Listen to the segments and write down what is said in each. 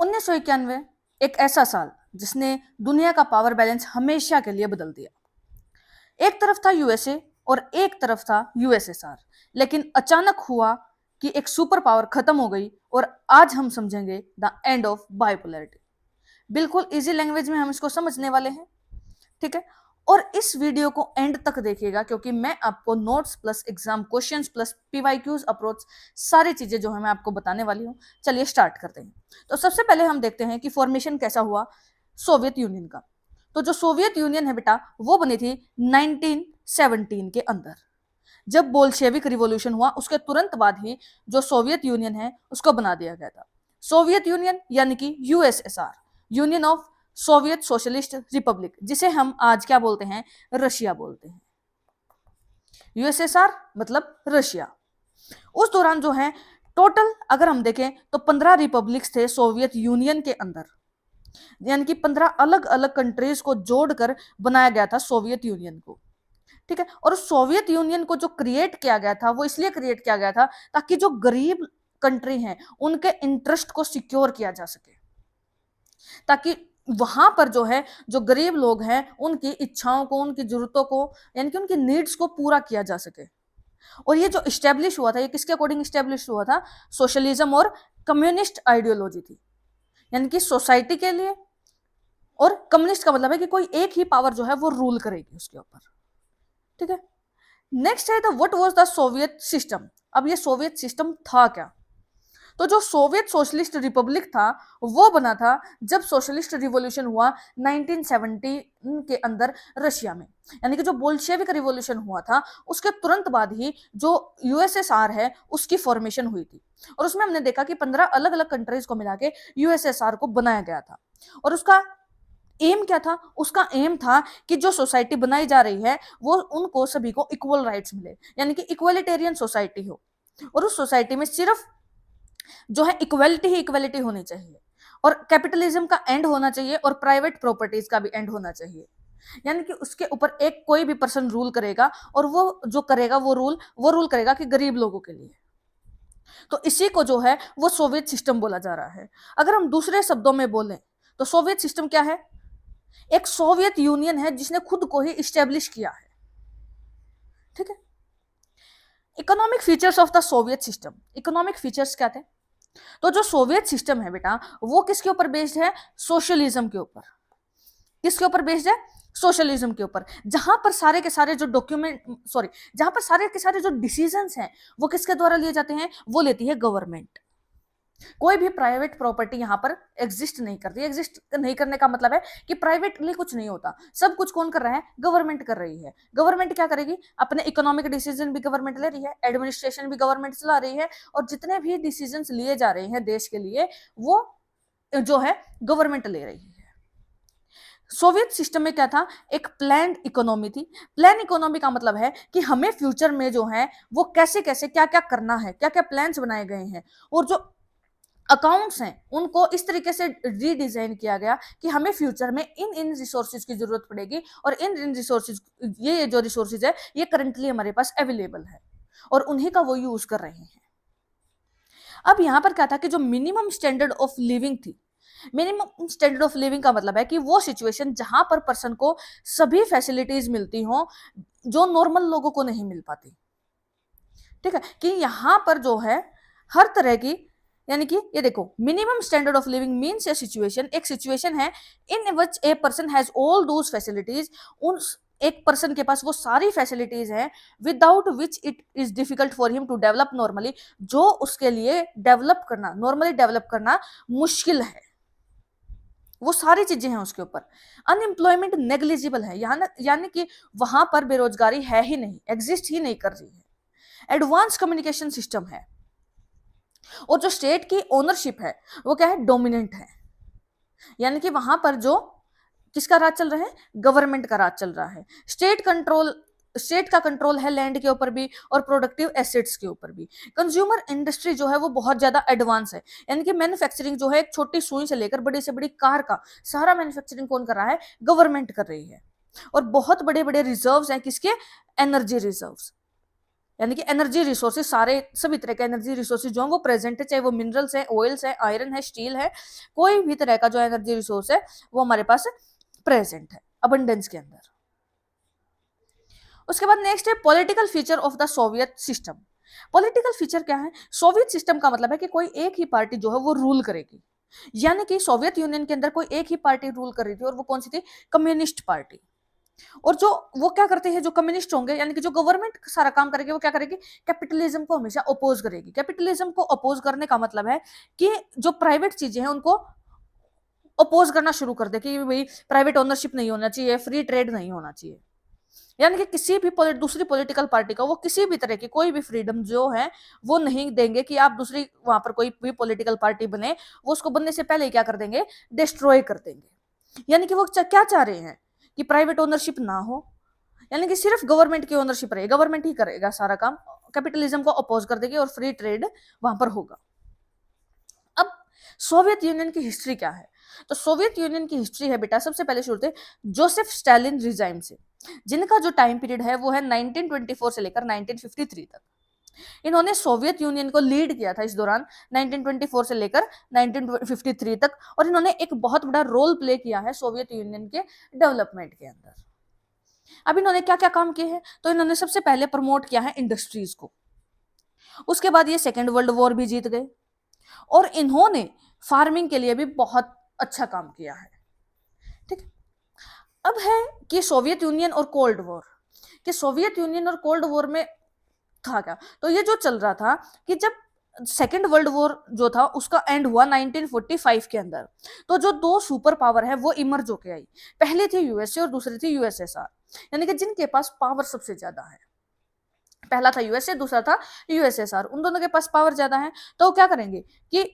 1991 एक ऐसा साल जिसने दुनिया का पावर बैलेंस हमेशा के लिए बदल दिया। एक तरफ था यूएसए और एक तरफ था यूएसएसआर, लेकिन अचानक हुआ कि एक सुपर पावर खत्म हो गई और आज हम समझेंगे द एंड ऑफ बाइपोलैरिटी। बिल्कुल इजी लैंग्वेज में हम इसको समझने वाले हैं, ठीक है। और इस वीडियो को एंड तक देखिएगा क्योंकि मैं आपको notes plus exam questions plus PYQs approach सारी चीजें जो है मैं आपको बताने वाली हूं। चलिए स्टार्ट करते हैं। तो सबसे पहले हम देखते हैं कि फॉर्मेशन कैसा हुआ सोवियत यूनियन का। तो जो सोवियत यूनियन है बेटा, वो बनी थी 1917 के अंदर। जब बोल्शेविक रिवॉल्यूशन हुआ उसके तुरंत बाद ही जो सोवियत यूनियन है उसको बना दिया गया था। सोवियत यूनियन यानी कि USSR, union of Soviet socialist Republic, जिसे हम आज क्या बोलते हैं, रशिया बोलते हैं। यूएसएसआर मतलब रशिया। उस दौरान जो है टोटल अगर हम देखें तो 15 रिपब्लिक्स थे सोवियत यूनियन के अंदर, यानी कि 15 अलग अलग कंट्रीज को जोड़कर बनाया गया था सोवियत यूनियन को, ठीक है। और सोवियत यूनियन को जो क्रिएट किया गया था वो इसलिए क्रिएट किया गया था ताकि जो गरीब कंट्री हैं उनके इंटरेस्ट को सिक्योर किया जा सके, ताकि वहां पर जो है जो गरीब लोग हैं उनकी इच्छाओं को, उनकी जरूरतों को, यानी कि उनकी नीड्स को पूरा किया जा सके। और ये जो इस्टेब्लिश हुआ था, ये किसके अकॉर्डिंग इस्टेब्लिश हुआ था? सोशलिज्म और कम्युनिस्ट आइडियोलॉजी थी, यानी कि सोसाइटी के लिए। और कम्युनिस्ट का मतलब है कि कोई एक ही पावर जो है वो रूल करेगी उसके ऊपर, ठीक है। नेक्स्ट है the what was the Soviet system. अब ये सोवियत सिस्टम था क्या? तो जो सोवियत सोशलिस्ट रिपब्लिक था वो बना था जब सोशलिस्ट रिवॉल्यूशन हुआ 1917 के अंदर रशिया में, यानी कि जो बोल्शेविक रिवॉल्यूशन हुआ था उसके तुरंत बाद ही जो यूएसएसआर है उसकी फॉर्मेशन हुई थी। और उसमें हमने देखा कि 15 अलग अलग कंट्रीज को मिला के यूएसएसआर को बनाया गया था। और उसका एम क्या था? उसका एम था कि जो सोसाइटी बनाई जा रही है वो उनको सभी को इक्वल राइट्स मिले, यानी कि इक्वलिटेरियन सोसाइटी हो। और उस सोसाइटी में सिर्फ जो है इक्वलिटी ही इक्वलिटी होनी चाहिए, और कैपिटलिज्म का एंड होना चाहिए, और प्राइवेट प्रॉपर्टीज का भी एंड होना चाहिए। यानी कि उसके ऊपर एक कोई भी पर्सन रूल करेगा और वो जो करेगा वो रूल करेगा कि गरीब लोगों के लिए। तो इसी को जो है वो सोवियत सिस्टम बोला जा रहा है। अगर हम दूसरे शब्दों में बोलें तो सोवियत सिस्टम क्या है? एक सोवियत यूनियन है जिसने खुद को ही इस्टेब्लिश किया है, ठीक है। Economic features of the Soviet system. Economic features क्या थे? तो जो सोवियत सिस्टम है बेटा वो किसके ऊपर बेस्ड है? सोशलिज्म के ऊपर। किसके ऊपर बेस्ड है? सोशलिज्म के ऊपर। जहां पर सारे के सारे जो जहां पर सारे के सारे जो डिसीजंस हैं वो किसके द्वारा लिए जाते हैं? वो लेती है गवर्नमेंट। कोई भी प्राइवेट प्रॉपर्टी यहां पर एग्जिस्ट नहीं करती। एग्जिस्ट नहीं करने का मतलब है कि प्राइवेटली कुछ नहीं होता, सब कुछ कौन कर रहा है? गवर्नमेंट कर रही है। गवर्नमेंट क्या करेगी? अपने इकोनॉमिक डिसीजन भी गवर्नमेंट ले रही है, एडमिनिस्ट्रेशन भी गवर्नमेंट चला रही है, और जितने भी डिसीजंस लिए जा रहे हैं देश के लिए वो जो है गवर्नमेंट ले रही है। सोवियत सिस्टम में क्या था? एक प्लान्ड इकोनॉमी थी। प्लान इकोनॉमी का मतलब है कि हमें फ्यूचर में जो है वो कैसे कैसे क्या क्या करना है, क्या क्या प्लान्स बनाए गए हैं, और जो अकाउंट्स हैं उनको इस तरीके से रीडिजाइन किया गया कि हमें फ्यूचर में इन इन रिसोर्सेज की जरूरत पड़ेगी, और इन इन रिसोर्सेज, ये जो रिसोर्सेज है ये करंटली हमारे पास अवेलेबल है और उन्हीं का वो यूज कर रहे हैं। अब यहां पर क्या था कि जो मिनिमम स्टैंडर्ड ऑफ लिविंग थी, मिनिमम स्टैंडर्ड ऑफ लिविंग का मतलब है कि वो सिचुएशन जहां पर पर्सन को सभी फैसिलिटीज मिलती हो जो नॉर्मल लोगों को नहीं मिल पाती, ठीक है। कि यहां पर जो है हर तरह की, यानी कि ये देखो, minimum standard of living means a situation, एक सिचुएशन है in which a person has all those facilities, उन एक पर्सन के पास वो सारी फैसिलिटीज हैं without which it is difficult for him to develop normally, जो उसके लिए डेवलप करना, नॉर्मली डेवलप करना मुश्किल है। वो सारी चीजें हैं उसके ऊपर। अनएम्प्लॉयमेंट नेग्लिजिबल है, यानी कि वहां पर बेरोजगारी है ही नहीं, एग्जिस्ट ही नहीं कर रही है। एडवांस कम्युनिकेशन सिस्टम है, और जो स्टेट की ओनरशिप है वो क्या है? डोमिनेंट है, यानी कि वहां पर जो किसका राज चल रहा है? गवर्नमेंट का राज चल रहा है। स्टेट का कंट्रोल है लैंड के ऊपर भी और प्रोडक्टिव एसेट्स के ऊपर भी। कंज्यूमर इंडस्ट्री जो है वो बहुत ज्यादा एडवांस है, यानी कि मैन्युफैक्चरिंग जो है एक छोटी सुई से लेकर बड़ी से बड़ी कार का सारा मैन्युफैक्चरिंग कौन कर रहा है? गवर्नमेंट कर रही है। और बहुत बड़े बड़े रिजर्व्स हैं, किसके? एनर्जी रिजर्व्स, यानी कि एनर्जी रिसोर्सेज, सारे सभी तरह के एनर्जी रिसोर्सेज जो है वो प्रेजेंट है, चाहे वो मिनरल्स है, ऑयल्स है, आयरन है, स्टील है, कोई भी तरह का जो एनर्जी रिसोर्स है वो हमारे पास प्रेजेंट है अबंडेंस के अंदर। उसके बाद नेक्स्ट है political feature of the Soviet system. Political feature क्या है? सोवियत सिस्टम का मतलब है कि कोई एक ही पार्टी जो है वो रूल करेगी, यानी कि सोवियत यूनियन के अंदर कोई एक ही पार्टी रूल कर रही थी, और वो कौन सी थी? Communist party. और जो वो क्या करते हैं, जो कम्युनिस्ट होंगे, यानी कि जो गवर्नमेंट सारा काम करेगी, वो क्या करेगी? कैपिटलिज्म को हमेशा अपोज करेगी। कैपिटलिज्म को अपोज करने का मतलब है कि जो प्राइवेट चीजें हैं उनको अपोज करना शुरू कर दे, कि भाई प्राइवेट ओनरशिप नहीं होना चाहिए, फ्री ट्रेड नहीं होना चाहिए। यानी कि किसी भी दूसरी पॉलिटिकल पार्टी का वो किसी भी तरह की कोई भी फ्रीडम जो है वो नहीं देंगे कि आप दूसरी वहां पर कोई भी पॉलिटिकल पार्टी बने, वो उसको बनने से पहले ही क्या कर देंगे? डिस्ट्रॉय कर देंगे। यानी कि वो क्या चाह रहे हैं? कि प्राइवेट ओनरशिप ना हो, यानी कि सिर्फ गवर्नमेंट की ओनरशिप रहे, गवर्नमेंट ही करेगा सारा काम, कैपिटलिज्म को अपोज कर देगी और फ्री ट्रेड वहां पर होगा। अब सोवियत यूनियन की हिस्ट्री क्या है? तो सोवियत यूनियन की हिस्ट्री है बेटा, सबसे पहले शुरू थे जोसेफ स्टालिन रिजाइम से, जिनका जो टाइम पीरियड है वो है 1924 से लेकर 1953 तक। इन्होंने सोवियत यूनियन को लीड किया था इस दौरान 1924 से लेकर 1953 तक, और इन्होंने एक बहुत बड़ा रोल प्ले किया है सोवियत यूनियन के डेवलपमेंट के अंदर। अब इन्होंने क्या क्या काम किए हैं? तो इन्होंने सबसे पहले प्रमोट किया है इंडस्ट्रीज को, उसके बाद ये सेकेंड वर्ल्ड वॉर भी जीत गए, और इन्होंने फार्मिंग के लिए भी बहुत अच्छा काम किया है। ठीक है, अब है कि सोवियत यूनियन और कोल्ड वॉर, कि सोवियत यूनियन और कोल्ड वॉर में था क्या? तो ये जो चल रहा था कि जब सेकेंड वर्ल्ड वॉर जो था उसका एंड हुआ 1945 के अंदर, तो जो दो सुपर पावर है वो इमर्ज होके आई। पहले थी यूएसए और दूसरी थी यूएसएसआर, यानी कि जिनके पास पावर सबसे ज्यादा है। पहला था यूएसए, दूसरा था यूएसएसआर, उन दोनों के पास पावर ज्यादा है, तो क्या करेंगे कि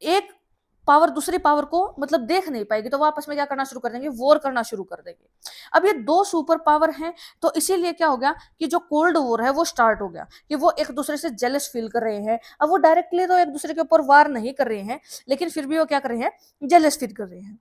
एक पावर दूसरी पावर को मतलब देख नहीं पाएगी, तो वो आपस में क्या करना शुरू कर देंगे? वॉर करना शुरू कर देंगे। अब ये दो सुपर पावर हैं, तो इसीलिए क्या हो गया कि जो कोल्ड वॉर है वो स्टार्ट हो गया, कि वो एक दूसरे से जेलस फील कर रहे हैं। अब वो डायरेक्टली तो एक दूसरे के ऊपर वार नहीं कर रहे हैं, लेकिन फिर भी वो क्या कर रहे हैं? जेलस फील कर रहे हैं।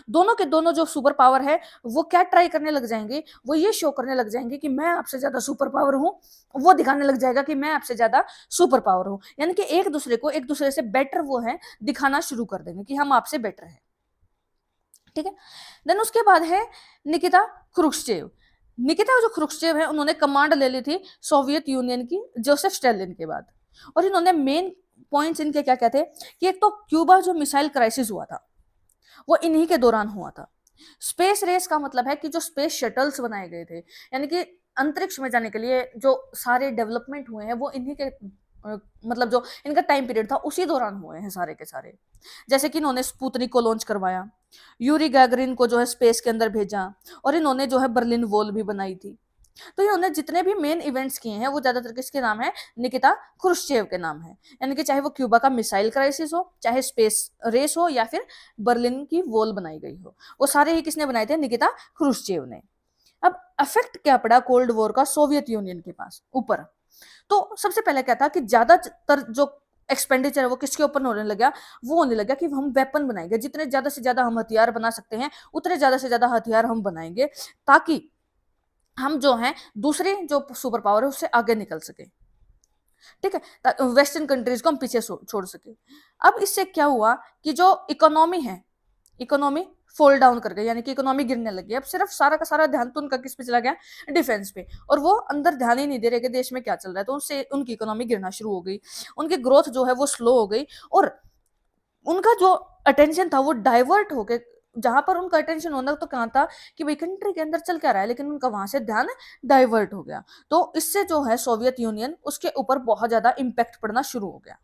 दोनों के दोनों जो सुपर पावर है वो क्या ट्राई करने लग जाएंगे? वो ये शो करने लग जाएंगे कि मैं आपसे ज्यादा सुपर पावर हूं, वो दिखाने लग जाएगा कि मैं आपसे ज्यादा सुपर पावर हूं, यानी कि एक दूसरे को एक दूसरे से बेटर वो है दिखाना शुरू कर देंगे कि हम आपसे बेटर हैं। ठीक है, देन उसके बाद है निकिता क्रुश्चेव। निकिता जो क्रुश्चेव है उन्होंने कमांड ले ली थी सोवियत यूनियन की जोसेफ स्टालिन के बाद, और इन्होंने मेन पॉइंट्स इनके क्या क्या थे कि एक तो क्यूबा जो मिसाइल क्राइसिस हुआ था वो इन्हीं के दौरान हुआ था। स्पेस रेस का मतलब है कि जो स्पेस शटल्स बनाए गए थे, यानी कि अंतरिक्ष में जाने के लिए जो सारे डेवलपमेंट हुए हैं वो इन्हीं के मतलब जो इनका टाइम पीरियड था उसी दौरान हुए हैं सारे के सारे। जैसे कि इन्होंने स्पुतनिक को लॉन्च करवाया, यूरी गैगरिन को जो है स्पेस के अंदर भेजा, और इन्होंने जो है बर्लिन वॉल भी बनाई थी। तो इन्होंने जितने भी मेन इवेंट्स किए हैं वो ज्यादातर किसके नाम है? निकिता क्रुश्चेव के नाम है। यानी कि चाहे वो क्यूबा का मिसाइल क्राइसिस हो, चाहे स्पेस रेस हो, या फिर बर्लिन की वॉल बनाई गई हो, वो सारे ही किसने बनाए थे? निकिता क्रुश्चेव ने। अब इफेक्ट क्या पड़ा कोल्ड वॉर का सोवियत यूनियन के पास ऊपर? तो सबसे पहले क्या था कि ज्यादातर जो एक्सपेंडिचर है वो किसके ऊपर होने लगा? वो होने लगा कि हम वेपन बनाएंगे, जितने ज्यादा से ज्यादा हम हथियार बना सकते हैं उतने ज्यादा से ज्यादा हथियार हम बनाएंगे, ताकि हम जो हैं दूसरे जो सुपर पावर है उससे आगे निकल सके। ठीक है, वेस्टर्न कंट्रीज को हम पीछे छोड़ सके। अब इससे क्या हुआ कि जो इकोनॉमी है, इकोनॉमी फॉल डाउन कर गई, यानी कि इकोनॉमी गिरने लगी। अब सिर्फ सारा का सारा ध्यान तो उनका किस पे चला गया? डिफेंस पे, और वो अंदर ध्यान ही नहीं दे रहे कि देश में क्या चल रहा है, तो उनसे उनकी इकोनॉमी गिरना शुरू हो गई, उनकी ग्रोथ जो है वो स्लो हो गई, और उनका जो अटेंशन था वो डाइवर्ट हो गया। जहां पर उनका अटेंशन होना तो कहाँ था कि भाई कंट्री के अंदर चल क्या रहा है, लेकिन उनका वहां से ध्यान डाइवर्ट हो गया। तो इससे जो है सोवियत यूनियन उसके ऊपर बहुत ज्यादा इंपैक्ट पड़ना शुरू हो गया।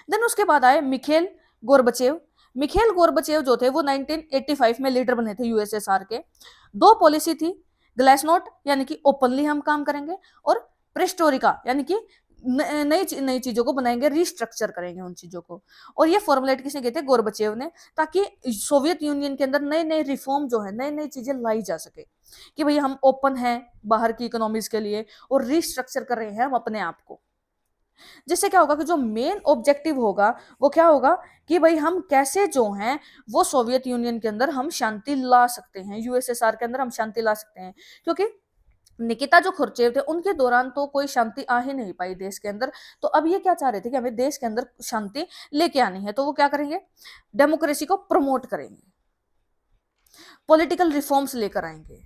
देन उसके बाद आए मिखेल गोरबचेव। मिखेल गोरबचेव जो थे वो 1985 में लीडर बने थे यूएसएसआर के। दो पॉलिसी थी, ग्लासनोट यानी कि ओपनली हम काम करेंगे, और प्रेस्टोरिका यानी कि नई नई चीजों को बनाएंगे, रिस्ट्रक्चर करेंगे उन चीजों को। और ये फॉर्मुलेट किसने किए थे? गोरबचेव ने, ताकि सोवियत यूनियन के अंदर नए नए रिफॉर्म जो है, नई नई चीजें लाई जा सके, कि भाई हम ओपन हैं बाहर की इकोनॉमीज के लिए, और रिस्ट्रक्चर कर रहे हैं हम अपने आप को। जिससे क्या होगा कि जो मेन ऑब्जेक्टिव होगा वो क्या होगा कि भाई हम कैसे जो हैं वो सोवियत यूनियन के अंदर हम शांति ला सकते हैं, यूएसएसआर के अंदर हम शांति ला सकते हैं। क्योंकि निकिता जो खुर्चेव थे उनके दौरान तो कोई शांति आ ही नहीं पाई देश के अंदर। तो अब ये क्या चाह रहे थे कि हमें देश के अंदर शांति लेके आनी है, तो वो क्या करेंगे, डेमोक्रेसी को प्रमोट करेंगे, पॉलिटिकल रिफॉर्म्स लेकर आएंगे।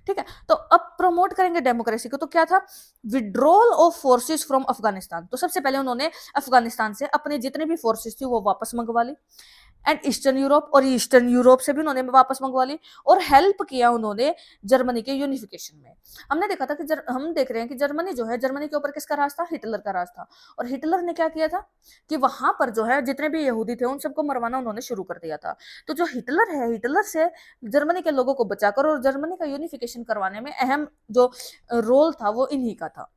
ठीक है, तो अब प्रमोट करेंगे डेमोक्रेसी को, तो क्या था, withdrawal of forces from Afghanistan. तो सबसे पहले उन्होंने अफगानिस्तान से अपने जितने भी फोर्सेस थी वो वापस मंगवा ली, एंड ईस्टर्न यूरोप, और ईस्टर्न यूरोप से भी उन्होंने वापस मंगवा ली, और हेल्प किया उन्होंने जर्मनी के यूनिफिकेशन में। हमने देखा था कि हम देख रहे हैं कि जर्मनी जो है, जर्मनी के ऊपर किसका राज था, हिटलर का राज था। और हिटलर ने क्या किया था कि वहां पर जो है जितने भी यहूदी थे उन सबको मरवाना उन्होंने शुरू कर दिया था। तो जो हिटलर है, हिटलर से जर्मनी के लोगों को बचाकर और जर्मनी का यूनिफिकेशन करवाने में अहम जो रोल था वो इन्हीं का था।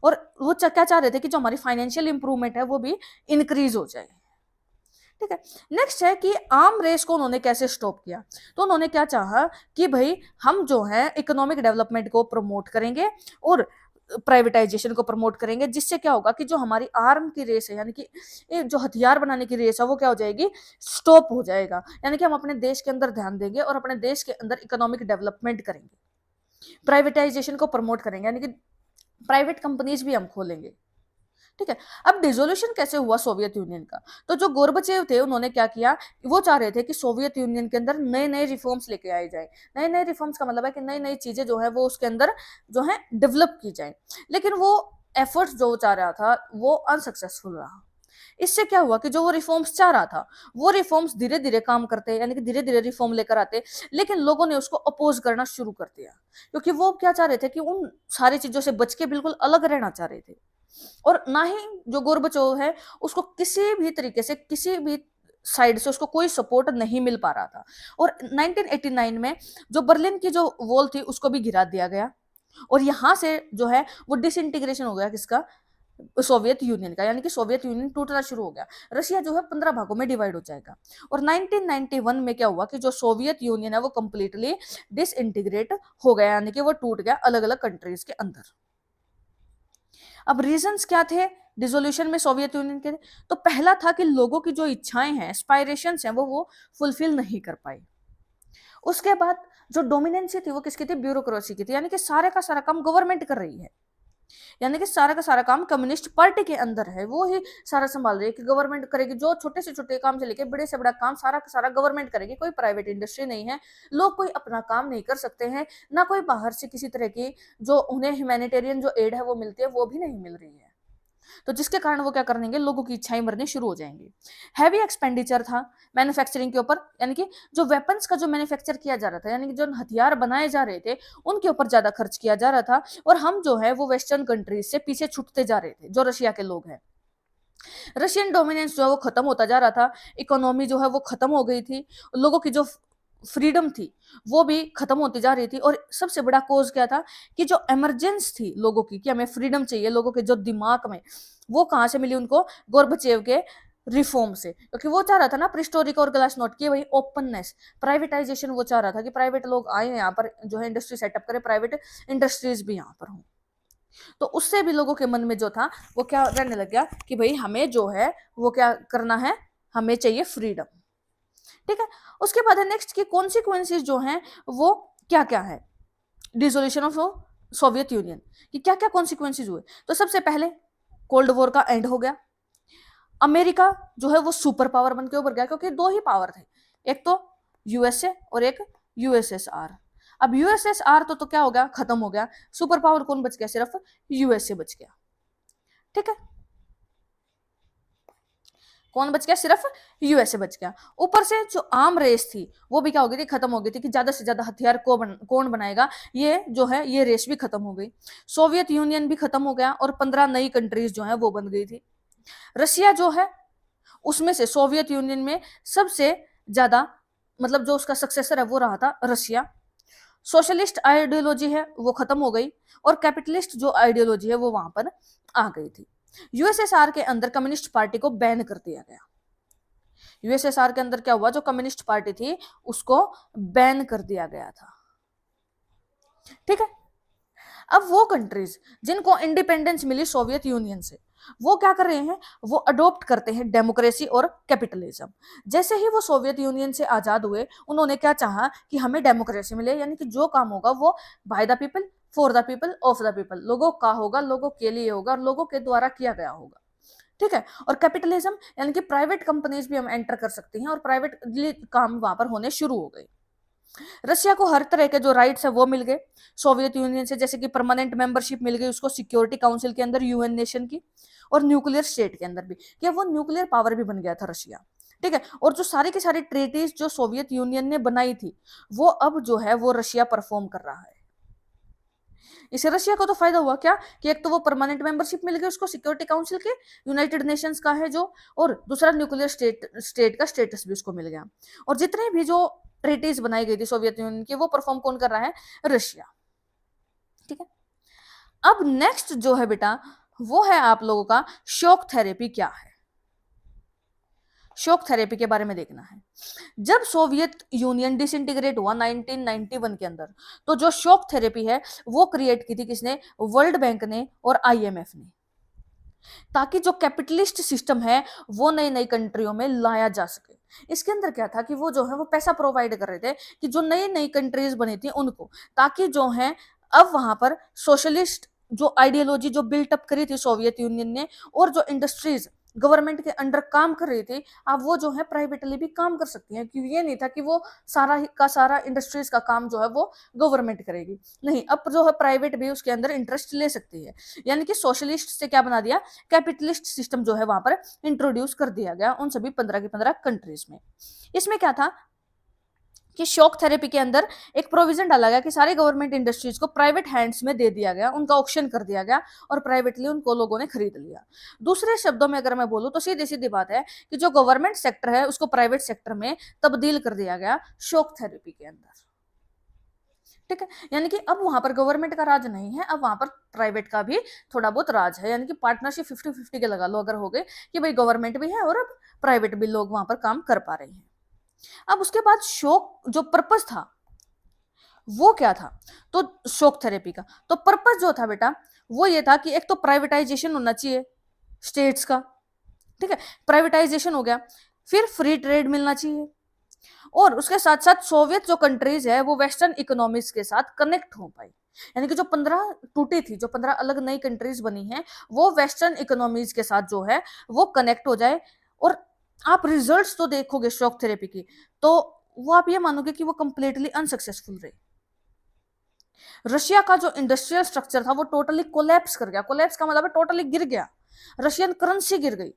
और वो क्या चाह रहे थे कि जो हमारी फाइनेंशियल इंप्रूवमेंट है वो भी इंक्रीज हो जाए। ठीक है, नेक्स्ट है कि आर्म रेस को उन्होंने कैसे स्टॉप किया। तो उन्होंने क्या चाहा कि भाई हम जो है इकोनॉमिक डेवलपमेंट को प्रमोट करेंगे और प्राइवेटाइजेशन को प्रमोट करेंगे, जिससे क्या होगा कि जो हमारी आर्म की रेस है, यानी कि जो हथियार बनाने की रेस है, वो क्या हो जाएगी, स्टॉप हो जाएगा। यानी कि हम अपने देश के अंदर ध्यान देंगे और अपने देश के अंदर इकोनॉमिक डेवलपमेंट करेंगे, प्राइवेटाइजेशन को प्रमोट करेंगे, यानी कि प्राइवेट कंपनीज भी हम खोलेंगे। ठीक है, अब डिसोल्यूशन कैसे हुआ सोवियत यूनियन का। तो जो गोर्बचेव थे उन्होंने क्या किया, वो चाह रहे थे कि सोवियत यूनियन के अंदर नए नए रिफॉर्म्स लेके आए जाए। नए नए रिफॉर्म्स का मतलब है कि नई नई चीजें जो है वो उसके अंदर जो है डेवलप की जाए, लेकिन वो एफर्ट्स जो चाह रहा था वो अनसक्सेसफुल रहा। इससे क्या हुआ कि जो वो रिफॉर्म्स चाह रहा था वो रिफॉर्म्स धीरे धीरे काम करते, यानी कि धीरे धीरे रिफॉर्म लेकर आते, लेकिन लोगों ने उसको अपोज करना शुरू कर दिया, क्योंकि वो क्या चाह रहे थे कि उन सारी चीजों से बच के बिल्कुल अलग रहना चाह रहे थे। और ना ही जो गोर्बचोव है उसको किसी भी तरीके से, किसी भी साइड से उसको कोई सपोर्ट नहीं मिल पा रहा था। और 1989 में जो बर्लिन की जो वॉल थी उसको भी गिरा दिया गया, और यहां से जो है वो डिसइंटीग्रेशन हो गया किसका, सोवियत यूनियन का, यानी कि सोवियत यूनियन टूटना शुरू हो गया। रशिया जो है 15 भागों में डिवाइड हो जाएगा। और 1991 में क्या हुआ कि जो सोवियत यूनियन है वो कंप्लीटली डिसइंटीग्रेट हो गया, यानी कि वो टूट गया अलग अलग कंट्रीज के अंदर। अब रीजंस क्या थे डिसोल्यूशन में सोवियत यूनियन के, तो पहला था कि लोगों की जो इच्छाएं हैं, एस्पायरेशंस हैं, वो फुलफिल नहीं कर पाई। उसके बाद जो डोमिनेंसी थी वो किसकी थी, ब्यूरोक्रेसी की थी, यानी कि सारे का सारा काम गवर्नमेंट कर रही है, यानी कि सारा का सारा काम कम्युनिस्ट पार्टी के अंदर है, वो ही सारा संभाल रही है कि गवर्नमेंट करेगी। जो छोटे से छोटे काम से लेके बड़े से बड़ा काम सारा का सारा गवर्नमेंट करेगी, कोई प्राइवेट इंडस्ट्री नहीं है। लोग कोई अपना काम नहीं कर सकते हैं, ना कोई बाहर से किसी तरह की जो उन्हें ह्यूमैनिटेरियन जो एड है वो मिलती है, वो भी नहीं मिल रही है। तो जिसके कारण वो क्या करेंगे, लोगों की इच्छाएं मरनी शुरू हो जाएंगी। हैवी एक्सपेंडिचर था मैन्युफैक्चरिंग के ऊपर, यानी कि जो वेपन्स का जो मैन्युफैक्चर किया जा रहा था, यानी कि जो हथियार बनाए जा रहे थे उनके ऊपर ज्यादा खर्च किया जा रहा था, और हम जो है वो वेस्टर्न कंट्रीज से पीछे छूटते जा रहे थे, जो रशिया के लोग हैं। रशियन डोमिनेंस जो है वो खत्म होता जा रहा था, इकोनॉमी जो है वो खत्म हो गई थी, लोगों की जो फ्रीडम थी वो भी खत्म होती जा रही थी। और सबसे बड़ा कोज क्या था कि जो इमरजेंस थी लोगों की कि हमें फ्रीडम चाहिए, लोगों के जो दिमाग में, वो कहां से मिली उनको, गोर्बचेव के रिफॉर्म से। क्योंकि वो चाह रहा था ना प्रिस्टोरिक और ग्लासनोट की वही ओपननेस, प्राइवेटाइजेशन, वो चाह रहा था कि प्राइवेट लोग आए यहाँ पर जो है इंडस्ट्री सेटअप करे, प्राइवेट इंडस्ट्रीज भी यहाँ पर हों। तो उससे भी लोगों के मन में जो था वो क्या रहने लग गया कि भाई हमें जो है वो क्या करना है, हमें चाहिए फ्रीडम। ठीक है, उसके बाद है नेक्स्ट की कॉन्सिक्वेंसेज जो हैं वो क्या क्या है डिसोल्यूशन ऑफ सोवियत यूनियन कि क्या क्या कॉन्सिक्वेंसेज हुए। तो सबसे पहले कोल्ड वॉर का एंड हो गया, अमेरिका जो है वो सुपर पावर बन के उभर गया, क्योंकि दो ही पावर थे, एक तो यूएसए और एक यूएसएसआर। अब यूएसएसआर तो क्या हो गया, खत्म हो गया, सुपर पावर कौन बच गया, सिर्फ यूएसए बच गया। ठीक है, कौन बच गया, सिर्फ यूएसए बच गया। ऊपर से जो आर्म रेस थी वो भी क्या हो गई थी, खत्म हो गई थी कि ज्यादा से ज्यादा हथियार कौन बनाएगा, ये जो है ये रेस भी खत्म हो गई। सोवियत यूनियन भी खत्म हो गया और 15 नई कंट्रीज जो है वो बन गई थी। रशिया जो है उसमें से सोवियत यूनियन में सबसे ज्यादा, मतलब जो उसका सक्सेसर है वो रहा था रशिया। सोशलिस्ट आइडियोलॉजी है वो खत्म हो गई, और कैपिटलिस्ट जो आइडियोलॉजी है वो वहां पर आ गई थी। यूएसएसआर के अंदर कम्युनिस्ट पार्टी को बैन कर दिया गया। यूएसएसआर के अंदर क्या हुआ, जो कम्युनिस्ट पार्टी थी उसको बैन कर दिया गया था। ठीक है, अब वो कंट्रीज जिनको इंडिपेंडेंस मिली सोवियत यूनियन से, वो क्या कर रहे हैं, वो अडॉप्ट करते हैं डेमोक्रेसी और कैपिटलिज्म। जैसे ही वो सोवियत यूनियन से आजाद हुए, उन्होंने क्या चाहा कि हमें डेमोक्रेसी मिले, यानी कि जो काम होगा वो by the people for the people, of the people, लोगों का होगा, लोगों के लिए होगा और लोगों के द्वारा किया गया होगा। ठीक है। और कैपिटलिज्म यानी कि प्राइवेट कंपनीज भी हम एंटर कर सकती हैं और प्राइवेटली काम वहां पर होने शुरू हो गए। रशिया को हर तरह के जो राइट्स है वो मिल गए सोवियत यूनियन से, जैसे कि परमानेंट मेंबरशिप मिल गई उसको सिक्योरिटी काउंसिल के अंदर, यूएन नेशन की, और न्यूक्लियर स्टेट के अंदर भी, क्या वो न्यूक्लियर पावर भी बन गया था रशिया। ठीक है। और जो सारी की सारी ट्रीटीज जो सोवियत यूनियन ने बनाई थी वो अब जो है वो रशिया परफॉर्म कर रहा है। इससे रशिया को तो फायदा हुआ क्या कि एक तो वो परमानेंट मेंबरशिप मिल गई उसको सिक्योरिटी काउंसिल के, यूनाइटेड नेशंस का है जो, और दूसरा न्यूक्लियर स्टेट का स्टेटस भी उसको मिल गया। और जितने भी जो ट्रीटीज बनाई गई थी सोवियत यूनियन की वो परफॉर्म कौन कर रहा है, रशिया। ठीक है। अब नेक्स्ट जो है बेटा वो है आप लोगों का शॉक थेरेपी क्या है। शॉक थेरेपी के बारे में देखना है। जब सोवियत यूनियन डिसइंटीग्रेट हुआ 1991 के अंदर, तो जो शॉक थेरेपी है वो क्रिएट की थी किसने, वर्ल्ड बैंक ने और आईएमएफ ने, ताकि जो कैपिटलिस्ट सिस्टम है वो नई नई कंट्रियों में लाया जा सके। इसके अंदर क्या था कि वो जो है वो पैसा प्रोवाइड कर रहे थे कि जो नई नई कंट्रीज बनी थी उनको, ताकि जो है अब वहां पर सोशलिस्ट जो आइडियोलॉजी जो बिल्टअप करी थी सोवियत यूनियन ने, और जो इंडस्ट्रीज गवर्नमेंट के अंडर काम कर रही थी, अब वो जो है प्राइवेटली भी काम कर सकती हैं, क्योंकि ये नहीं था कि वो सारा का सारा इंडस्ट्रीज का काम जो है वो गवर्नमेंट करेगी, नहीं, अब जो है प्राइवेट भी उसके अंदर इंटरेस्ट ले सकती है। यानी कि सोशलिस्ट से क्या बना दिया, कैपिटलिस्ट सिस्टम जो है वहां पर इंट्रोड्यूस कर दिया गया उन सभी 15 की 15 कंट्रीज में। इसमें क्या था कि शॉक थेरेपी के अंदर एक प्रोविजन डाला गया कि सारे गवर्नमेंट इंडस्ट्रीज को प्राइवेट हैंड्स में दे दिया गया, उनका ऑक्शन कर दिया गया और प्राइवेटली उनको लोगों ने खरीद लिया। दूसरे शब्दों में अगर मैं बोलूं तो सीधी सीधी बात है कि जो गवर्नमेंट सेक्टर है उसको प्राइवेट सेक्टर में तब्दील कर दिया गया शॉक थेरेपी के अंदर। ठीक है। यानी कि अब वहां पर गवर्नमेंट का राज नहीं है, अब वहां पर प्राइवेट का भी थोड़ा बहुत राज है, यानी कि पार्टनरशिप 50-50 के लगा लो अगर हो गए कि भाई गवर्नमेंट भी है और अब प्राइवेट भी लोग वहां पर काम कर पा रहे हैं। अब उसके बाद शॉक जो पर्पस था वो क्या था, तो शॉक थेरेपी का तो पर्पस जो था बेटा वो ये था कि एक तो प्राइवेटाइजेशन होना चाहिए स्टेट्स का। ठीक है। प्राइवेटाइजेशन हो गया, फिर फ्री ट्रेड मिलना चाहिए, और उसके साथ साथ सोवियत जो कंट्रीज है वो वेस्टर्न इकोनॉमीज के साथ कनेक्ट हो पाई। यानी कि जो 15 टूटी थी, जो 15 अलग नई कंट्रीज बनी हैं वो वेस्टर्न इकोनॉमीज के साथ जो है वो कनेक्ट हो जाए। और आप रिजल्ट्स तो देखोगे शॉक थेरेपी की, तो वो आप ये मानोगे कि वो कंप्लीटली अनसक्सेसफुल रहे। रशिया का जो इंडस्ट्रियल स्ट्रक्चर था वो टोटली कोलैप्स कर गया, कोलैप्स का मतलब है टोटली गिर गया, रशियन करेंसी गिर गई।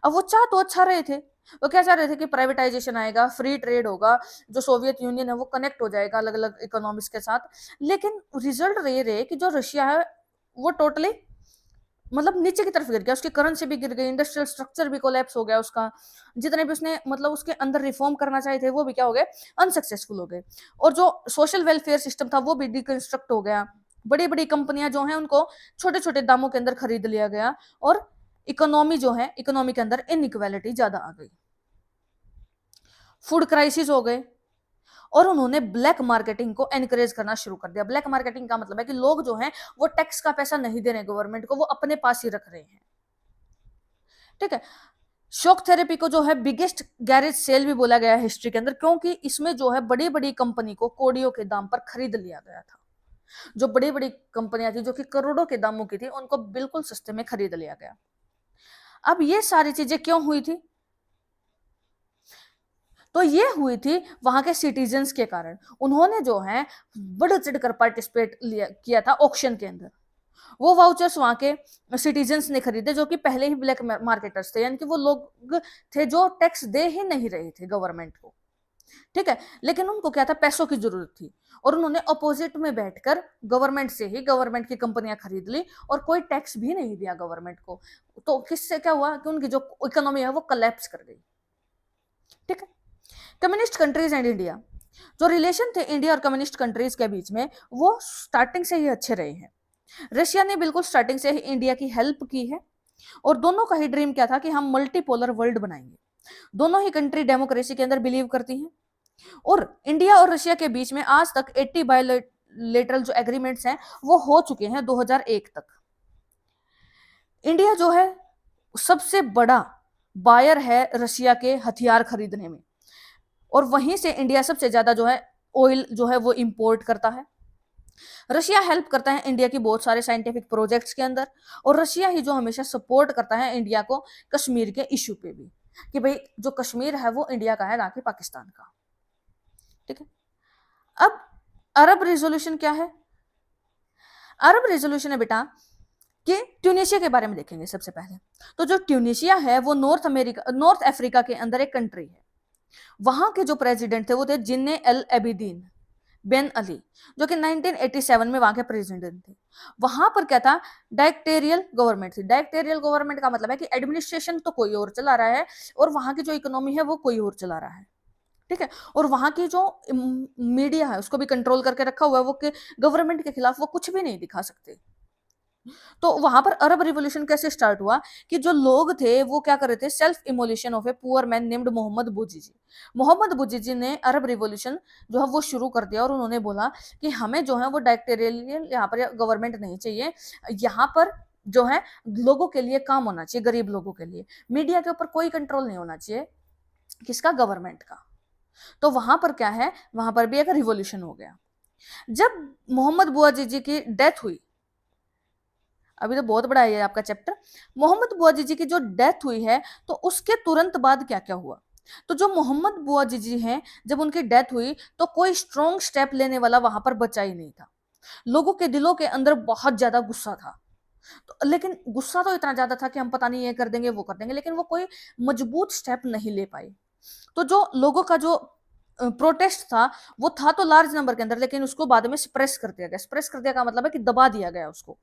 अब वो चाह तो अच्छा रहे थे, वो क्या चाह रहे थे कि प्राइवेटाइजेशन आएगा, फ्री ट्रेड होगा, जो सोवियत यूनियन है वो कनेक्ट हो जाएगा अलग अलग इकोनॉमिक्स के साथ, लेकिन रिजल्ट ये रहे कि जो रशिया है वो टोटली मतलब नीचे की तरफ गिर गया, उसकी करेंसी भी गिर गई, इंडस्ट्रियल स्ट्रक्चर भी कोलैप्स हो गया उसका, जितने भी उसने मतलब उसके अंदर रिफॉर्म करना चाहे थे वो भी क्या हो गए, अनसक्सेसफुल हो गए। और जो सोशल वेलफेयर सिस्टम था वो भी डिकंस्ट्रक्ट हो गया, बड़ी बड़ी कंपनियां जो हैं उनको छोटे छोटे दामों के अंदर खरीद लिया गया, और इकोनॉमी जो है इकोनॉमी के अंदर इनइक्वालिटी ज्यादा आ गई, फूड क्राइसिस हो गए, और उन्होंने ब्लैक मार्केटिंग को एनकरेज करना शुरू कर दिया। ब्लैक मार्केटिंग का मतलब है कि लोग जो हैं वो टैक्स का पैसा नहीं दे रहे गवर्नमेंट को, वो अपने पास ही रख रहे हैं। ठीक है। शॉक थेरेपी को जो है बिगेस्ट गैरेज सेल भी बोला गया है हिस्ट्री के अंदर, क्योंकि इसमें जो है बड़ी बड़ी कंपनी को कोड़ियों के दाम पर खरीद लिया गया था। जो बड़ी बड़ी कंपनियां थी जो कि करोड़ों के दामों की थी उनको बिल्कुल सस्ते में खरीद लिया गया। अब ये सारी चीजें क्यों हुई थी, तो ये हुई थी वहां के सिटीजन्स के कारण। उन्होंने जो है बढ़ चढ़कर पार्टिसिपेट किया था ऑक्शन के अंदर, वो वाउचर्स वहां के सिटीजन्स ने खरीदे जो कि पहले ही ब्लैक मार्केटर्स थे, यानी कि वो लोग थे जो टैक्स दे ही नहीं रहे थे गवर्नमेंट को। ठीक है। लेकिन उनको क्या था, पैसों की जरूरत थी, और उन्होंने अपोजिट में बैठकर गवर्नमेंट से ही गवर्नमेंट की कंपनियां खरीद ली और कोई टैक्स भी नहीं दिया गवर्नमेंट को। तो किससे क्या हुआ कि उनकी जो इकोनॉमी है वो कोलैप्स कर गई। ठीक है। कम्युनिस्ट कंट्रीज एंड इंडिया, जो रिलेशन थे इंडिया और कम्युनिस्ट कंट्रीज के बीच में वो स्टार्टिंग से ही अच्छे रहे हैं। रशिया ने बिल्कुल स्टार्टिंग से ही इंडिया की हेल्प की है, और दोनों का ही ड्रीम क्या था कि हम मल्टीपोलर वर्ल्ड बनाएंगे। दोनों ही कंट्री डेमोक्रेसी के अंदर बिलीव करती हैं, और इंडिया और रशिया के बीच में आज तक 80 बायोलेटरल जो एग्रीमेंट्स हैं वो हो चुके हैं 2001 तक। इंडिया जो है सबसे बड़ा बायर है रशिया के हथियार खरीदने में, और वहीं से इंडिया सबसे ज्यादा जो है ऑयल जो है वो इंपोर्ट करता है। रशिया हेल्प करता है इंडिया की बहुत सारे साइंटिफिक प्रोजेक्ट्स के अंदर, और रशिया ही जो हमेशा सपोर्ट करता है इंडिया को कश्मीर के इश्यू पे भी, कि भाई जो कश्मीर है वो इंडिया का है ना कि पाकिस्तान का। ठीक है। अब अरब रिजोल्यूशन क्या है? अरब रिजोल्यूशन है बेटा कि ट्यूनीशिया के बारे में देखेंगे सबसे पहले। तो जो ट्यूनीशिया है वो नॉर्थ अफ्रीका के अंदर एक कंट्री है। वहां के जो प्रेसिडेंट थे वो थे जिन्ने एल एबिदीन बेन अली, जो कि 1987 में वहां के प्रेसिडेंट थे। वहां पर क्या था? डायरेक्टेरियल गवर्नमेंट थी। डायरेक्टेरियल गवर्नमेंट का मतलब है कि एडमिनिस्ट्रेशन तो कोई और चला रहा है और वहां की जो इकोनॉमी है वो कोई और चला रहा है। ठीक है। और वहां की जो मीडिया है उसको भी कंट्रोल करके रखा हुआ है, वो कि गवर्नमेंट के खिलाफ वो कुछ भी नहीं दिखा सकते। तो वहां पर अरब रिवोल्यूशन कैसे स्टार्ट हुआ कि जो लोग थे वो क्या कर रहे थे? Self immolation of a poor man named Mohamed Bouazizi. Mohamed Bouazizi ने अरब रिवोल्यूशन जो है वो शुरू कर दिया, और उन्होंने बोला कि हमें जो है वो डायरेक्टेरियल यहाँ पर गवर्नमेंट नहीं चाहिए, यहाँ पर जो है लोगों के लिए काम होना चाहिए, गरीब लोगों के लिए। मीडिया के ऊपर कोई कंट्रोल नहीं होना चाहिए, किसका? गवर्नमेंट का। तो वहां पर क्या है, वहां पर भी एक रिवोल्यूशन हो गया। जब मोहम्मद बुआजीजी की डेथ हुई, अभी तो बहुत बड़ा है आपका चैप्टर, मोहम्मद बुआजीजी की जो डेथ हुई है तो उसके तुरंत बाद क्या क्या हुआ? तो जो मोहम्मद बुआजीजी हैं, जब उनकी डेथ हुई तो कोई स्ट्रॉन्ग स्टेप लेने वाला वहां पर बचा ही नहीं था। लोगों के दिलों के अंदर बहुत ज्यादा गुस्सा था। तो लेकिन गुस्सा तो इतना ज्यादा था कि हम पता नहीं ये कर देंगे वो कर देंगे, लेकिन वो कोई मजबूत स्टेप नहीं ले पाए। तो जो लोगों का जो प्रोटेस्ट था वो था तो लार्ज नंबर के अंदर, लेकिन उसको बाद में स्प्रेस कर दिया गया। स्प्रेस कर दिया का मतलब है कि दबा दिया गया उसको,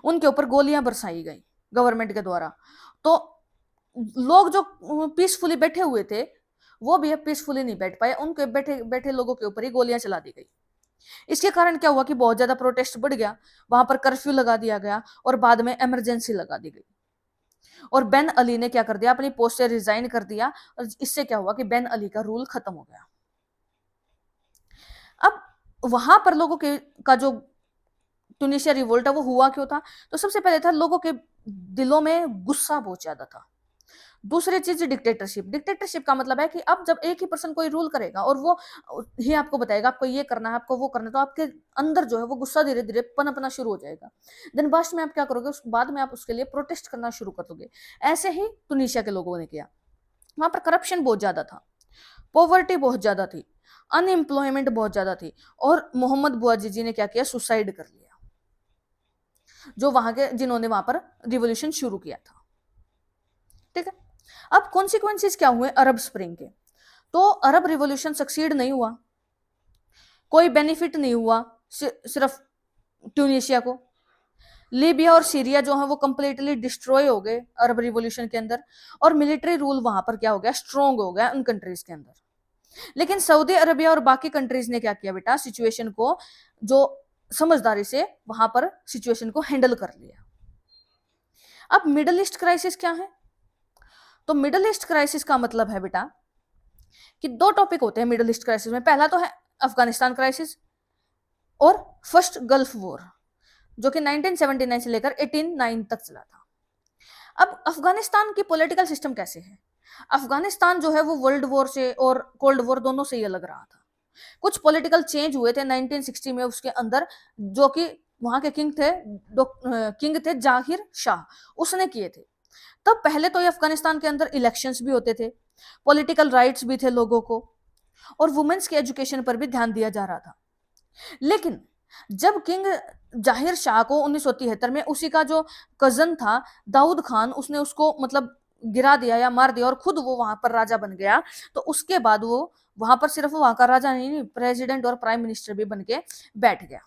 उनके ऊपर गोलियां बरसाई गई गवर्नमेंट के द्वारा। तो लोग जो पीसफुली बैठे हुए थे वो भी पीसफुली नहीं बैठ पाए, उनके बैठे बैठे लोगों के ऊपर ही गोलियां चला दी गई। इसके कारण क्या हुआ कि बहुत ज्यादा प्रोटेस्ट बढ़ गया, वहां पर कर्फ्यू लगा दिया गया और बाद में इमरजेंसी लगा दी गई। और बेन अली ने क्या कर दिया? अपनी पोस्ट से रिजाइन कर दिया, और इससे क्या हुआ कि बेन अली का रूल खत्म हो गया। अब वहां पर लोगों के का जो ट्यूनीशिया रिवोल्ट है वो हुआ क्यों था? तो सबसे पहले था लोगों के दिलों में गुस्सा बहुत ज्यादा था। दूसरी चीज डिक्टेटरशिप। डिक्टेटरशिप का मतलब है कि अब जब एक ही पर्सन कोई रूल करेगा और वो ही आपको बताएगा आपको ये करना है आपको वो करना है, तो आपके अंदर जो है वो गुस्सा धीरे धीरे पनपना शुरू हो जाएगा। देन बाद में आप क्या करोगे? उस बाद में आप उसके लिए प्रोटेस्ट करना शुरू कर दोगे। ऐसे ही ट्यूनीशिया के लोगों ने किया। वहां पर करप्शन बहुत ज्यादा था, पॉवर्टी बहुत ज्यादा थी, अनएम्प्लॉयमेंट बहुत ज्यादा थी, और मोहम्मद बुआजीजी ने क्या किया? सुसाइड कर लिया, जो वहां के जिन्होंने वहां पर रिवोल्यूशन शुरू किया था। ठीक है। अब कॉन्सिक्वेंसेस क्या हुए अरब स्प्रिंग के? तो अरब रिवोल्यूशन सक्सीड नहीं हुआ, कोई बेनिफिट नहीं हुआ सिर्फ ट्यूनीशिया को। लीबिया और सीरिया जो है वो कंप्लीटली डिस्ट्रॉय हो गए अरब रिवोल्यूशन के अंदर, और मिलिट्री रूल वहां पर क्या हो गया? स्ट्रॉन्ग हो गया उन कंट्रीज के अंदर। लेकिन सऊदी अरबिया और बाकी कंट्रीज ने क्या किया बेटा? सिचुएशन को जो समझदारी से वहां पर सिचुएशन को हैंडल कर लिया। अब मिडल ईस्ट क्राइसिस क्या है? तो मिडल ईस्ट क्राइसिस का मतलब है बेटा कि दो टॉपिक होते हैं मिडल ईस्ट क्राइसिस में। पहला तो है अफगानिस्तान क्राइसिस और फर्स्ट गल्फ वॉर, जो कि 1979 से लेकर 1809 तक चला था। अब अफगानिस्तान की पॉलिटिकल सिस्टम कैसे है? अफगानिस्तान जो है वो वर्ल्ड वॉर से और कोल्ड वॉर दोनों से ही अलग रहा था। कुछ पॉलिटिकल चेंज हुए थे 1960 में उसके अंदर, जो कि वहां के किंग थे जाहिर शाह, उसने किए थे। तब पहले तो ये अफगानिस्तान के अंदर इलेक्शंस भी होते थे, पॉलिटिकल राइट्स भी थे लोगों को, और वुमेन्स के एजुकेशन पर भी ध्यान दिया जा रहा था। लेकिन जब किंग जाहिर शाह को 1973 में उसी का जो कजन था दाऊद खान, उसने उसको मतलब गिरा दिया या मार दिया और खुद वो वहां पर राजा बन गया, तो उसके बाद वो वहां पर सिर्फ वहां का राजा नहीं, प्रेसिडेंट और प्राइम मिनिस्टर भी बन के बैठ गया।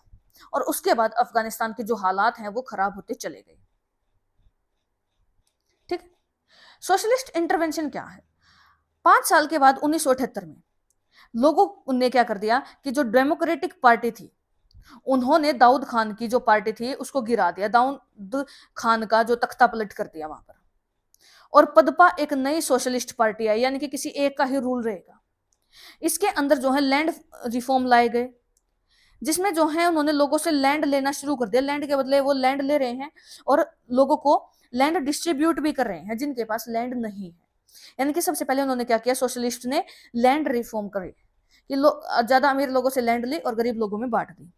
और उसके बाद अफगानिस्तान के जो हालात हैं वो खराब होते चले गए। ठीक। सोशलिस्ट इंटरवेंशन क्या है? 5 साल के बाद 1978 में लोगों ने क्या कर दिया कि जो डेमोक्रेटिक पार्टी थी उन्होंने दाऊद खान की जो पार्टी थी उसको गिरा दिया, दाऊद खान का जो तख्ता पलट कर दिया वहां पर, और पदपा एक नई सोशलिस्ट पार्टी आई, यानी कि किसी एक का ही रूल रहेगा। इसके अंदर जो है लैंड रिफॉर्म लाए गए, जिसमें जो है उन्होंने लोगों से लैंड लेना शुरू कर दिया, लैंड के बदले वो लैंड ले रहे हैं और लोगों को लैंड डिस्ट्रीब्यूट भी कर रहे हैं जिनके पास लैंड नहीं है। यानी कि सबसे पहले उन्होंने क्या किया? सोशलिस्ट ने लैंड रिफॉर्म करे कि ज्यादा अमीर लोगों से लैंड ली और गरीब लोगों में बांट दी।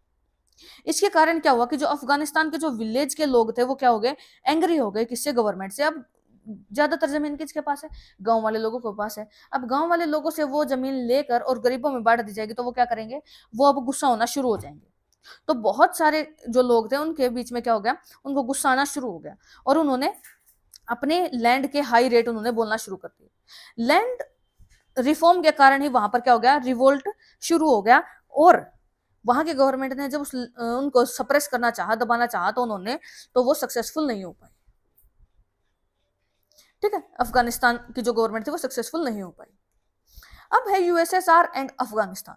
इसके कारण क्या हुआ कि जो अफगानिस्तान के जो विलेज के लोग थे वो क्या हो गए, एंग्री हो गए किससे, गवर्नमेंट से। अब ज्यादातर जमीन किसके पास है, गांव वाले लोगों के पास है। अब गांव वाले लोगों से वो जमीन लेकर और गरीबों में बांट दी जाएगी तो वो क्या करेंगे, वो अब गुस्सा होना शुरू हो जाएंगे। तो बहुत सारे जो लोग थे उनके बीच में क्या हो गया, उनको गुस्सा आना शुरू हो गया और उन्होंने अपने लैंड के हाई रेट उन्होंने बोलना शुरू कर दिए। लैंड रिफॉर्म के कारण ही वहां पर क्या हो गया, रिवोल्ट शुरू हो गया। और वहां के गवर्नमेंट ने जब उनको सप्रेस करना चाहा, दबाना चाहा, तो उन्होंने, तो वो सक्सेसफुल नहीं हो पाई। ठीक है, अफगानिस्तान की जो गवर्नमेंट थी वो सक्सेसफुल नहीं हो पाई। अब है यूएसएसआर एंड अफगानिस्तान।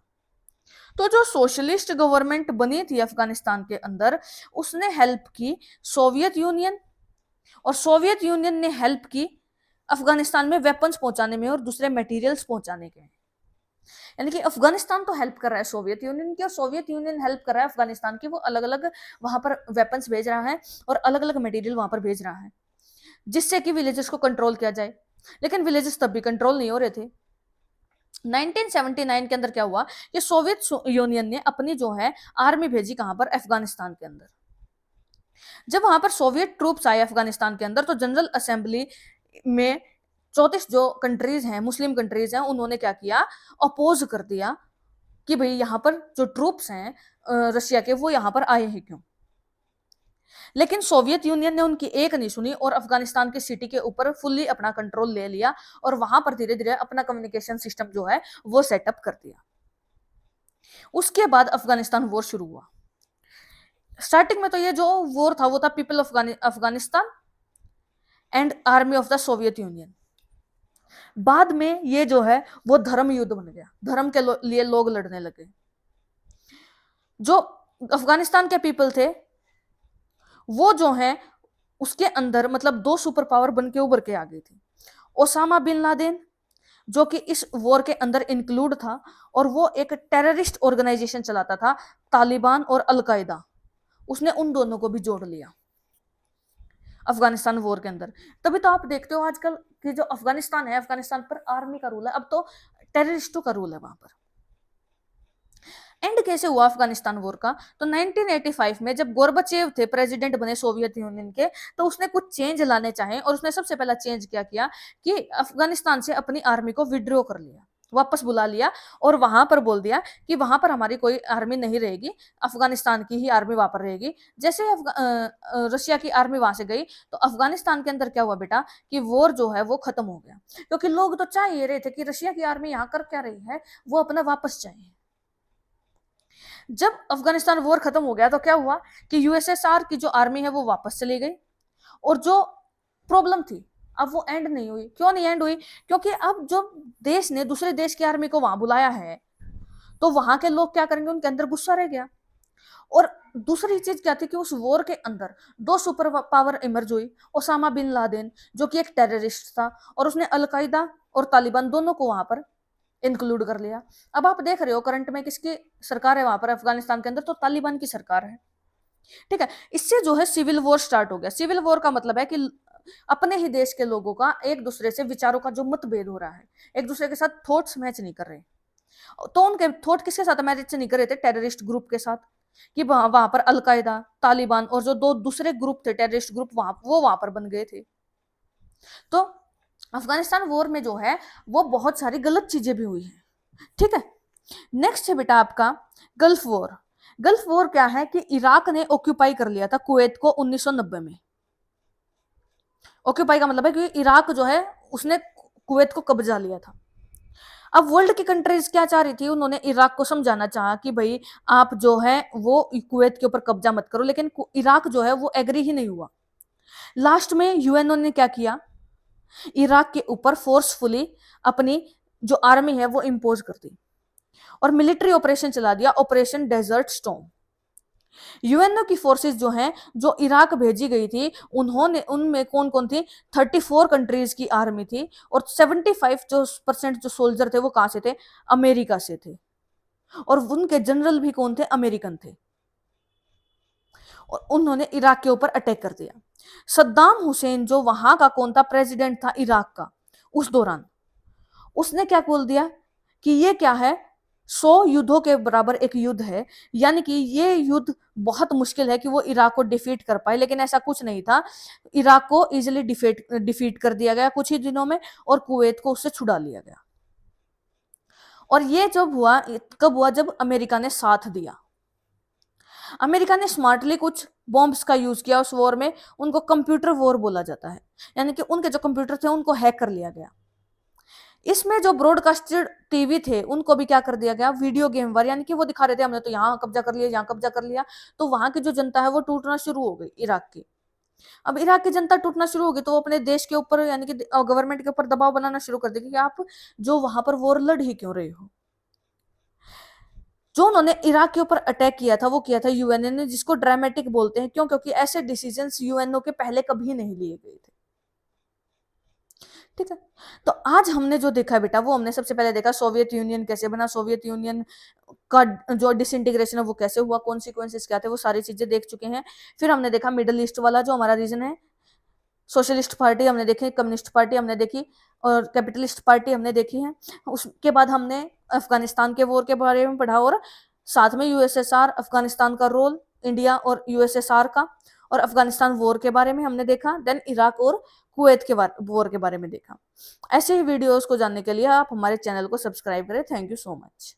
तो जो सोशलिस्ट गवर्नमेंट बनी थी अफगानिस्तान के अंदर, उसने हेल्प की सोवियत यूनियन, और सोवियत यूनियन ने हेल्प की अफगानिस्तान में वेपन्स पहुंचाने में और दूसरे मटेरियल्स पहुंचाने के। यानी कि अफगानिस्तान तो हेल्प कर रहा है सोवियत यूनियन की, और सोवियत यूनियन हेल्प कर रहा है अफगानिस्तान की। वो अलग अलग वहां पर वेपन्स भेज रहा है और अलग अलग मटेरियल वहां पर भेज रहा है, जिससे कि विलेजेस को कंट्रोल किया जाए। लेकिन विलेजेस तब भी कंट्रोल नहीं हो रहे थे। 1979 के अंदर क्या हुआ कि सोवियत यूनियन ने अपनी जो है आर्मी भेजी कहां पर, अफगानिस्तान के अंदर। जब वहां पर सोवियत ट्रूप्स आए अफगानिस्तान के अंदर, तो जनरल असेंबली में 34 जो कंट्रीज हैं, मुस्लिम कंट्रीज हैं, उन्होंने क्या किया, अपोज कर दिया कि भाई यहाँ पर जो ट्रूप्स हैं रशिया के, वो यहाँ पर आए हैं क्यों। लेकिन सोवियत यूनियन ने उनकी एक नहीं सुनी और अफगानिस्तान की सिटी के ऊपर फुल्ली अपना कंट्रोल ले लिया और वहां पर धीरे धीरे अपना कम्युनिकेशन सिस्टम जो है वो सेटअप कर दिया। उसके बाद अफगानिस्तान वॉर शुरू हुआ। स्टार्टिंग में तो ये जो वॉर था वो था people of Afghanistan and army of the Soviet union. बाद में ये जो है वो धर्म युद्ध बन गया, धर्म के लिए लोग लड़ने लगे। जो अफगानिस्तान के पीपल थे वो जो है उसके अंदर मतलब दो सुपर पावर बन के उभर के आ गई थी। ओसामा बिन लादेन जो कि इस वॉर के अंदर इंक्लूड था, और वो एक टेररिस्ट ऑर्गेनाइजेशन चलाता था, तालिबान और अलकायदा। उसने उन दोनों को भी जोड़ लिया अफगानिस्तान वॉर के अंदर। तभी तो आप देखते हो आजकल कि जो अफगानिस्तान है, अफगानिस्तान पर आर्मी का रूल है, अब तो टेररिस्टों का रूल है वहां पर। एंड कैसे हुआ अफगानिस्तान वॉर का, तो 1985 में जब गोरबाचेव थे प्रेसिडेंट बने सोवियत यूनियन के, तो उसने कुछ चेंज लाने चाहे और उसने सबसे पहला चेंज क्या किया कि अफगानिस्तान से अपनी आर्मी को विड्रॉ कर लिया, वापस बुला लिया, और वहां पर बोल दिया कि वहां पर हमारी कोई आर्मी नहीं रहेगी, अफगानिस्तान की ही आर्मी वहां पर रहेगी। जैसे रशिया की आर्मी वहां से गई तो अफगानिस्तान के अंदर क्या हुआ बेटा कि वॉर जो है वो खत्म हो गया, क्योंकि लोग तो चाह ये रहे थे कि रशिया की आर्मी यहाँ कर क्या रही है, वो अपना वापस चाहिए। जब अफगानिस्तान वॉर खत्म हो गया तो क्या हुआ कि यूएसएसआर की जो आर्मी है वो वापस चली गई, और जो प्रॉब्लम थी अब वो एंड नहीं हुई। क्यों नहीं एंड हुई, क्योंकि अब जो देश ने दूसरे देश की आर्मी को वहां बुलाया है तो वहां के लोग क्या करेंगे, उनके अंदर गुस्सा रह गया। और दूसरी चीज क्या थी कि उस वॉर के अंदर दो सुपर पावर इमर्ज हुई, ओसामा बिन लादेन जो कि एक टेररिस्ट था, और उसने अलकायदा और तालिबान दोनों को वहां पर इंक्लूड कर लिया। अब आप देख रहे हो करंट में किसकी सरकार है वहां पर अफगानिस्तान के अंदर, तो तालिबान की सरकार है। ठीक है, इससे जो है सिविल वॉर स्टार्ट हो गया। सिविल वॉर का मतलब है कि अपने ही देश के लोगों का एक दूसरे से विचारों का जो मतभेद हो रहा है, एक दूसरे के साथ थॉट्स मैच नहीं कर रहे। तो उनके थॉट किसके साथ मैच नहीं कर रहे थे, टेररिस्ट ग्रुप के साथ, कि वहां पर अलकायदा, तालिबान और जो दो दूसरे ग्रुप थे टेररिस्ट ग्रुप वहां पर बन गए थे। तो अफगानिस्तान वॉर में जो है वो बहुत सारी गलत चीजें भी हुई हैं। ठीक है, नेक्स्ट है बेटा आपका गल्फ वॉर। गल्फ वॉर क्या है कि इराक ने ऑक्यूपाई कर लिया था कुवैत को 1990 में। ऑक्यूपाई का मतलब है कि इराक जो है उसने कुवैत को कब्जा लिया था। अब वर्ल्ड की कंट्रीज क्या चाह रही थी, उन्होंने इराक को समझाना चाहा कि भाई आप जो है वो कुवैत के ऊपर कब्जा मत करो, लेकिन इराक जो है वो एग्री ही नहीं हुआ। लास्ट में यूएनओ ने क्या किया, इराक के ऊपर फोर्सफुली अपनी जो आर्मी है वो इंपोज कर दी और मिलिट्री ऑपरेशन चला दिया, ऑपरेशन डेजर्ट स्टॉर्म। यूएनओ की फोर्सेस जो हैं जो इराक भेजी गई थी, उन्होंने उनमें कौन कौन थी, 34 कंट्रीज की आर्मी थी, और 75% जो सोल्जर थे वो कहां से थे, अमेरिका से थे, और उनके जनरल भी कौन थे, अमेरिकन थे, और उन्होंने इराक के ऊपर अटैक कर दिया। सद्दाम हुसैन जो वहां का कौन था, प्रेसिडेंट था इराक का उस दौरान, उसने क्या बोल दिया कि ये क्या है, 100 युद्धों के बराबर एक युद्ध है, यानी कि ये युद्ध बहुत मुश्किल है कि वो इराक को डिफीट कर पाए, लेकिन ऐसा कुछ नहीं था। इराक को इजिली डिफीट कर दिया गया कुछ ही दिनों में, और कुवैत को उससे छुड़ा लिया गया। और ये जब हुआ, कब हुआ, जब अमेरिका ने साथ दिया। अमेरिका ने स्मार्टली कुछ बॉम्ब्स का यूज किया उस वॉर में, उनको कंप्यूटर वॉर बोला जाता है, यानी कि उनके जो कंप्यूटर थे उनको हैक कर लिया गया। इसमें जो ब्रॉडकास्टेड टीवी थे उनको भी क्या कर दिया गया, वीडियो गेम वार, यानी कि वो दिखा रहे थे हमने तो यहाँ कब्जा कर लिया, यहाँ कब्जा कर लिया, तो वहां की जो जनता है वो टूटना शुरू हो गई इराक की। अब इराक की जनता टूटना शुरू होगी तो वो अपने देश के ऊपर, यानी कि गवर्नमेंट के ऊपर दबाव बनाना शुरू कर देगी कि आप जो वहां पर वॉर लड़ ही क्यों रहे हो। जो उन्होंने इराक के ऊपर अटैक किया था वो किया था यूएनओ ने, जिसको ड्रामेटिक बोलते हैं। क्यों? क्योंकि ऐसे डिसीजंस यूएनओ के पहले कभी नहीं लिए गए थे। ठीक है, तो आज हमने जो देखा बेटा, वो हमने सबसे पहले देखा सोवियत यूनियन कैसे बना, सोवियत यूनियन का जो डिसइंटीग्रेशन है वो कैसे हुआ, कॉन्सिक्वेंसेस क्या थे, वो सारी चीजें देख चुके हैं। फिर हमने देखा मिडल ईस्ट वाला जो हमारा रीजन है, सोशलिस्ट पार्टी हमने देखी, कम्युनिस्ट पार्टी हमने देखी, और कैपिटलिस्ट पार्टी हमने देखी है। उसके बाद हमने अफगानिस्तान के वॉर के बारे में पढ़ा, और साथ में यूएसएसआर, अफगानिस्तान का रोल, इंडिया और यूएसएसआर का, और अफगानिस्तान वॉर के बारे में हमने देखा। देन इराक और कुवैत के वॉर के बारे में देखा। ऐसे ही वीडियोस को जानने के लिए आप हमारे चैनल को सब्सक्राइब करें। Thank you so much.